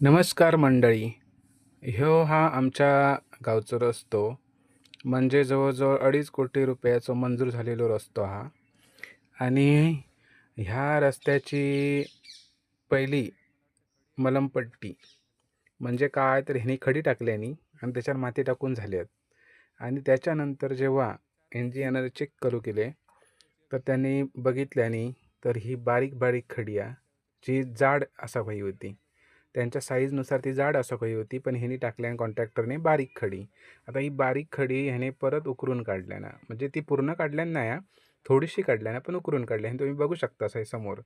नमस्कार मंडळी. हा आमच्या गावचो रस्तो म्हणजे जवळजवळ 2.5 कोटी रुपयाचो मंजूर झालेलो रस्तो हा. आणि ह्या रस्त्याची पहिली मलमपट्टी म्हणजे काय तर ह्यानी खडी टाकल्यानी आणि त्याच्यावर माती टाकून झाल्यात. आणि त्याच्यानंतर जेव्हा इंजिनियर चेक करू केले तर त्यांनी बघितल्यानी तर ही बारीक बारीक खडी आहे, जी जाड असा पाहिजे होती. त्यांच्या साईजनुसार ती जाड असं काही होती, पण ह्यानी टाकल्याने कॉन्ट्रॅक्टरने बारीक खडी. आता ही बारीक खडी ह्याने परत उकरून काढल्यानं, म्हणजे ती पूर्ण काढल्यानं नाही हा, थोडीशी काढल्यानं पण उकरून काढली आणि तुम्ही बघू शकता आहे समोर.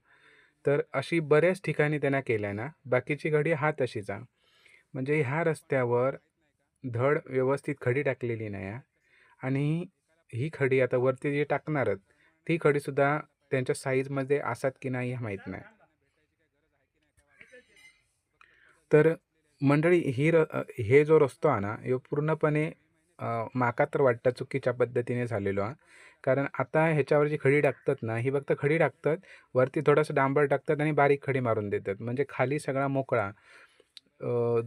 तर अशी बऱ्याच ठिकाणी त्यांना केल्यानं बाकीची खडी हा तशीच आहे. म्हणजे ह्या रस्त्यावर धड व्यवस्थित खडी टाकलेली नाही आहे. आणि ही खडी आता वरती जी टाकणारच, ती खडीसुद्धा त्यांच्या साईजमध्ये असतात की नाही हे माहीत नाही. तर मंडळी हे जो रस्तो आहे ना, ह्यो पूर्णपणे माका तर वाटतं चुकीच्या पद्धतीने झालेलो आहे. कारण आता ह्याच्यावर जी खडी टाकतात ना, ही फक्त खडी टाकतात, वरती थोडंसं डांबर टाकतात आणि बारीक खडी मारून देतात. म्हणजे खाली सगळा मोकळा.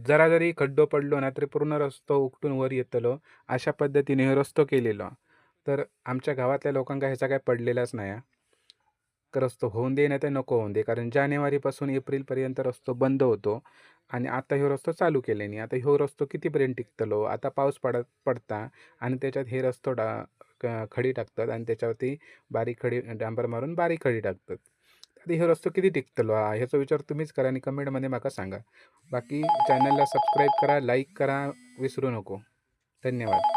जरा जरी खड्डो पडलो ना, तरी पूर्ण रस्तो उपटून वर येतलो. अशा पद्धतीने हे रस्तो केलेलो. तर आमच्या गावातल्या लोकांका ह्याचा काही पडलेलाच नाही. रस्तो होऊन दे नाही तर नको होऊन दे, कारण जानेवारीपासून एप्रिलपर्यंत रस्तो बंद होतो आणि आता ह्यो रस्तो चालू केल्याने आता ह्यो रस्तो कितीपर्यंत टिकतलो. आता पाऊस पडता आणि त्याच्यात हे रस्तो खडी टाकतात आणि त्याच्यावरती बारीक खडी डांबर मारून बारीक खडी टाकतात. आता ह्यो रस्तो किती टिकतलो हा, ह्याचा विचार तुम्हीच करा आणि कमेंटमध्ये मला सांगा. बाकी चॅनलला सबस्क्राईब करा, लाईक करा विसरू नको. धन्यवाद.